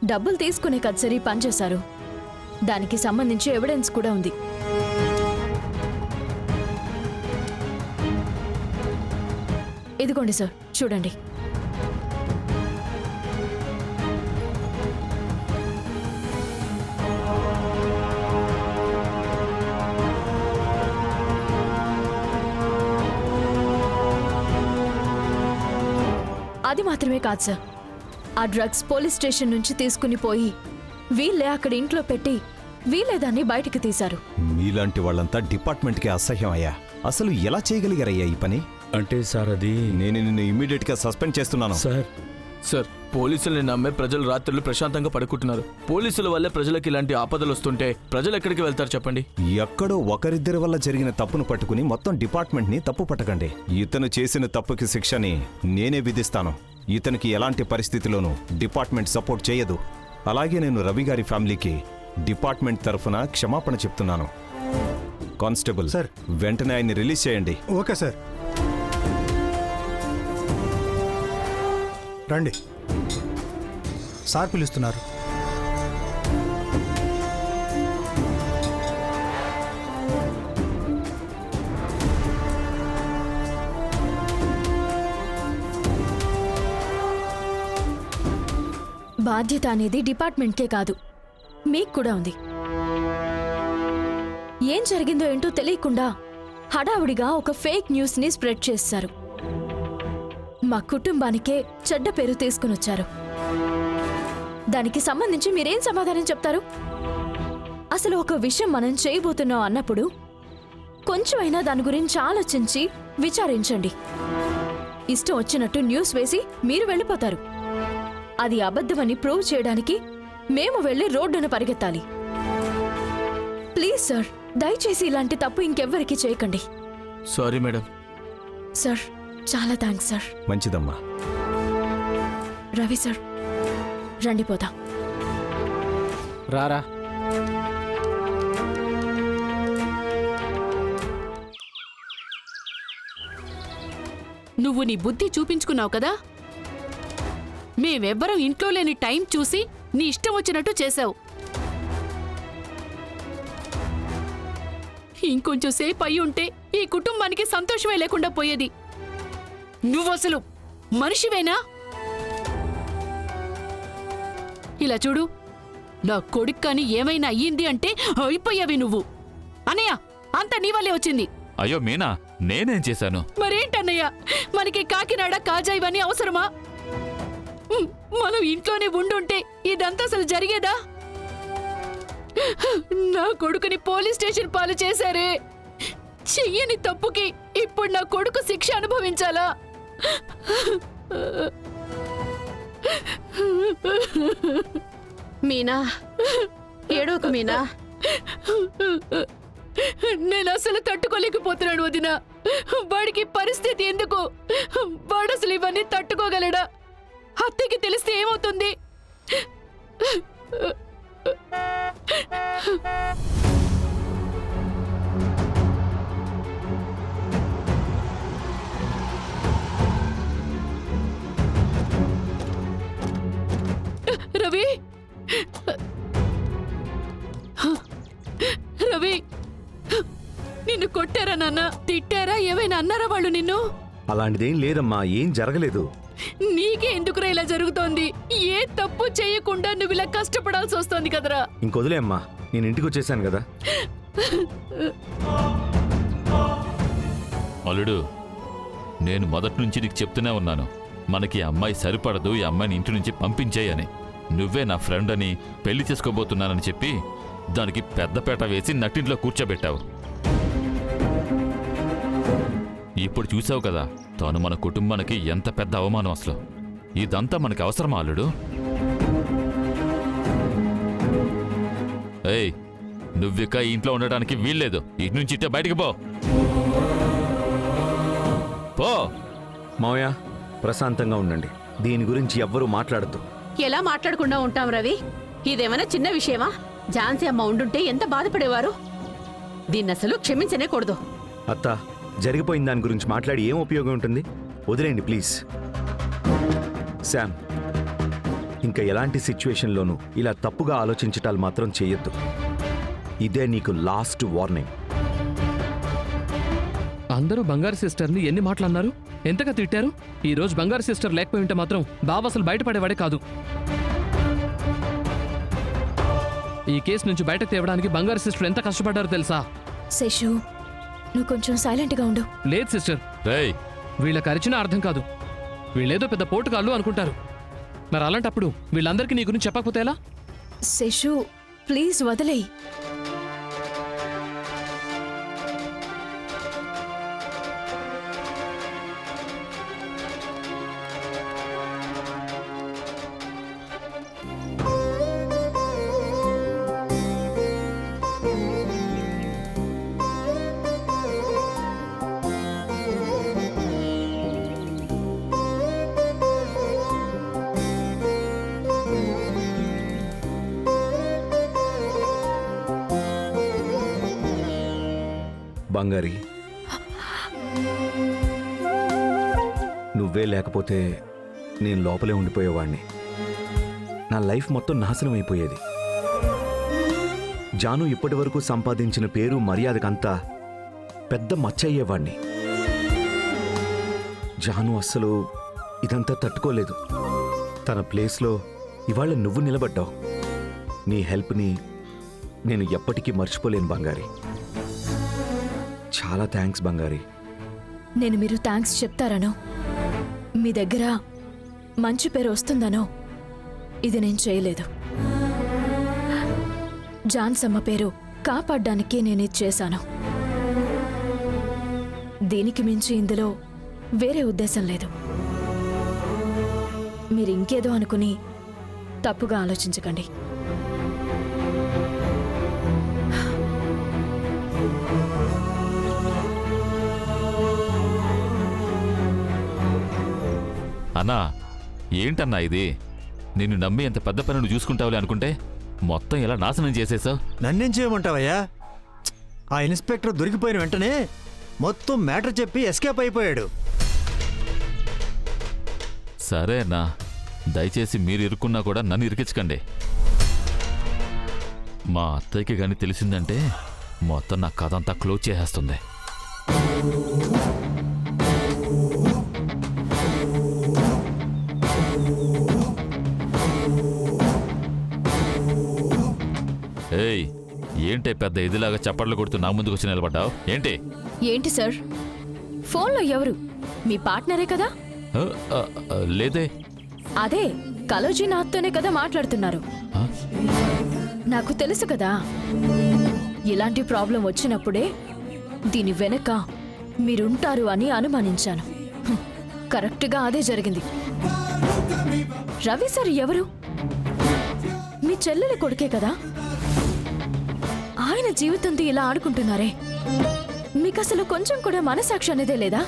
డబ్బులు తీసుకునే కచ్చరి పనిచేశారు. దానికి సంబంధించి ఎవిడెన్స్ కూడా ఉంది. ఇదిగోండి సార్, చూడండి. అది మాత్రమే కాదు సార్, ఆ డ్రగ్స్ పోలీస్ స్టేషన్ నుంచి తీసుకుని పోయి వీళ్ళే అక్కడ ఇంట్లో పెట్టి వీళ్ళే దాన్ని బయటికి తీశారు. మీలాంటి వాళ్ళంతా డిపార్ట్మెంట్కి అసహ్యం అయ్యా. అసలు ఎలా చేయగలిగారయ్యా ఈ పని? అంటే సార్ అది నేను నిన్ను ఇమ్మీడియట్ గా సస్పెండ్ చేస్తున్నాను. సార్ పోలీసుల్ని నమ్మే ప్రజలు రాత్రులు ప్రశాంతంగా పడుకుంటున్నారు. పోలీసుల వల్లే ప్రజలకు ఇలాంటి ఆపదలు వస్తుంటే ప్రజలు ఎక్కడికి వెళ్తారు చెప్పండి? ఎక్కడో ఒకరిద్దరి వల్ల జరిగిన తప్పును పట్టుకుని మొత్తం డిపార్ట్మెంట్ ని తప్పు పట్టకండి. ఇతను చేసిన తప్పుకి శిక్షని నేనే విధిస్తాను. ఇతనికి ఎలాంటి పరిస్థితిలోనూ డిపార్ట్మెంట్ సపోర్ట్ చేయదు. అలాగే నేను రవి గారి ఫ్యామిలీకి డిపార్ట్మెంట్ తరఫున క్షమాపణ చెప్తున్నాను. కానిస్టేబుల్ సార్, వెంటనే ఆయన్ని రిలీజ్ చేయండి. Okay sir. రండి, సార్ పిలుస్తున్నారు. బాధ్యత అనేది డిపార్ట్మెంట్కే కాదు, మీకు కూడా ఉంది. ఏం జరిగిందో ఏంటో తెలియకుండా హడావుడిగా ఒక ఫేక్ న్యూస్ ని స్ప్రెడ్ చేశారు. మా కుటుంబానికే చెడ్డ పేరు తీసుకునొచ్చారు. దానికి సంబంధించి మీరేం సమాధానం చెప్తారు? అసలు ఒక విషయం మనం చేయబోతున్నాం అన్నప్పుడు కొంచెమైనా దాని గురించి ఆలోచించి విచారించండి. ఇష్టం వచ్చినట్టు న్యూస్ వేసి మీరు వెళ్ళిపోతారు. అది అబద్ధమని ప్రూవ్ చేయడానికి మేము వెళ్ళి రోడ్డును పరిగెత్తాలి. ప్లీజ్ సార్, దయచేసి ఇలాంటి తప్పు ఇంకెవ్వరికీ చేయకండి. Sorry madam. సార్, చాలా థ్యాంక్స్ సార్. మంచిదమ్మా. రవి సార్, రండి పోదాం. రారా. నువ్వు నీ బుద్ధి చూపించుకున్నావు కదా. మేమెవ్వరం ఇంట్లో లేని టైం చూసి నీ ఇష్టం వచ్చినట్టు చేశావు. ఇంకొంచెం సేపు అయి ఉంటే ఈ కుటుంబానికి సంతోషమే లేకుండా పోయేది. నువ్వసలు మనిషివేనా? ఇలా చూడు, నా కొడుకు కానీ ఏమైనా అయ్యింది అంటే అయిపోయావి నువ్వు. అన్నయ్య, అంతా నీ వల్లే వచ్చింది. అయ్యో మీనా, నేనేం చేశాను? మరేంటన్నయ్య, మనకి కాకినాడ కాజా ఇవన్నీ అవసరమా? మనం ఇంట్లోనే ఉండుంటే ఇదంతా అసలు జరిగేదా? నా కొడుకుని పోలీస్ స్టేషన్ పాలు చేశారే. చెయ్యని తప్పుకి ఇప్పుడు నా కొడుకు శిక్ష అనుభవించాలా? మీనా, ఏడోకు మీనా. నేను అసలు తట్టుకోలేకపోతున్నాను వదినా. వాడికి పరిస్థితి ఎందుకు? వాడు అసలు ఇవన్నీ తట్టుకోగలడా? అత్తకి తెలిస్తే ఏమవుతుంది? రవి, రవి, నిన్ను కొట్టారా నాన్న? తిట్టారా? ఏమైనా అన్నారా వాళ్ళు నిన్ను? అలాంటిదేం లేదమ్మా, ఏం జరగలేదు. నీకే ఎందుకురా ఇలా జరుగుతోంది? ఏ తప్పు చేయకుండా నువ్వు ఇలా కష్టపడాల్సి వస్తోంది కదరా. ఇంకొదిలే అమ్మా, నేను ఇంటికి వచ్చేసాను కదా. అల్లుడు, నేను మొదటి నుంచి నీకు చెప్తూనే ఉన్నాను, మనకి ఈ అమ్మాయి సరిపడదు, ఈ అమ్మాయిని ఇంటి నుంచి పంపించేయని. నువ్వే నా ఫ్రెండ్ అని, పెళ్లి చేసుకోబోతున్నానని చెప్పి దానికి పెద్దపేట వేసి నట్టింట్లో కూర్చోబెట్టావు. ఇప్పుడు చూసావు కదా, తాను మన కుటుంబానికి ఎంత పెద్ద అవమానం. అసలు ఇదంతా మనకి అవసరమా అల్లుడు? ఏయ్, నువ్విక ఇంట్లో ఉండటానికి వీల్లేదు. ఇటు నుంచి ఇట్టే బయటికి పో. మావయ్య, ప్రశాంతంగా ఉండండి. దీని గురించి ఎవ్వరూ మాట్లాడద్దు. ఎలా మాట్లాడకుండా ఉంటాం రవి? ఇదేమైనా చిన్న విషయమా? ఝాన్సీ అమ్మ ఉండుంటే ఎంత బాధపడేవారు. దీన్నసలు క్షమించనేకూడదు. అత్త, జరిగిపోయిన దాని గురించి మాట్లాడి ఏం ఉపయోగం ఉంటుంది? వదిలేండి ప్లీజ్. శామ్, ఇంకా ఎలాంటి సిచ్యువేషన్లోనూ ఇలా తప్పుగా ఆలోచించటాలు మాత్రం చేయొద్దు. ఇదే నీకు లాస్ట్ వార్నింగ్. అందరూ బంగారు సిస్టర్ని ఎన్ని మాటలు అన్నారు, ఎంతగా తిట్టారు. ఈ రోజు బంగారు సిస్టర్ లేకపోయి ఉంటే మాత్రం బాబు అసలు బయటపడేవాడే కాదు. ఈ కేసు నుంచి బయటకు తేవడానికి బంగారు సిస్టర్ ఎంత కష్టపడ్డారో తెలుసా? శేషు, నువ్వు కొంచెం సైలెంట్గా ఉండు. లేదు సిస్టర్, రేయ్ వీళ్ళకి అరిచినా అర్థం కాదు. వీళ్ళేదో పెద్ద పోటుగాళ్ళు అనుకుంటారు. మరి అలాంటప్పుడు వీళ్ళందరికీ నీ గురించి చెప్పకపోతే ఎలా? శేషు, ప్లీజ్ వదిలేయ్. బంగారి, నువ్వే లేకపోతే నేను లోపలే ఉండిపోయేవాణ్ణి. నా లైఫ్ మొత్తం నాశనం అయిపోయేది. జాను ఇప్పటి వరకు సంపాదించిన పేరు మర్యాదకంతా పెద్ద మచ్చ అయ్యేవాణ్ణి. జాను అస్సలు ఇదంతా తట్టుకోలేదు. తన ప్లేస్లో ఇవాళ నువ్వు నిలబడ్డావు. నీ హెల్ప్ని నేను ఎప్పటికీ మర్చిపోలేను బంగారి. చాలా థ్యాంక్స్ బంగారి. నేను మీరు థ్యాంక్స్ చెప్తారనో, మీ దగ్గర మంచి పేరు వస్తుందనో ఇది నేను చేయలేదు. జాన్సమ్మ పేరు కాపాడ్డానికే నేను ఇది చేశాను. దీనికి మించి ఇందులో వేరే ఉద్దేశం లేదు. మీరు ఇంకేదో అనుకుని తప్పుగా ఆలోచించకండి. అన్నా, ఏంటన్నా ఇది? నిన్ను నమ్మి ఎంత పెద్ద పని నువ్వు చూసుకుంటావులే అనుకుంటే మొత్తం ఇలా నాశనం చేసేసావు. నన్నేం చేయమంటావయ్యా? ఆ ఇన్స్పెక్టర్ దొరికిపోయిన వెంటనే మొత్తం మ్యాటర్ చెప్పి ఎస్కేప్ అయిపోయాడు. సరే అన్నా, దయచేసి మీరు ఇరుక్కున్నా కూడా నన్ను ఇరికించకండి. మా అత్తయ్యకి కానీ తెలిసిందంటే మొత్తం నా కథ అంతా క్లోజ్ చేసేస్తుంది. ఏయ్, ఏంటే పెద్ద ఇదిలాగా చప్పట్లు కొడుతూ నా ముందుకు వచ్చి నిలబడ్డావు? ఏంటి ఏంటి సార్, ఫోన్లో ఎవరు? మీ పార్ట్నరే కదా? లేదే. అదే కలోజీ నాతోనే కదా మాట్లాడుతున్నారు. ఆ? నాకు తెలుసు కదా, ఇలాంటి ప్రాబ్లం వచ్చినప్పుడే దీని వెనక మీరుంటారు అని అనుమానించాను. కరెక్ట్గా అదే జరిగింది. రవి సార్ ఎవరు? మీ చెల్లెలి కొడుకే కదా? ఆయన జీవితంతో ఇలా ఆడుకుంటున్నారే, మీకు అసలు కొంచెం కూడా మనసాక్షి అనేదే లేదా?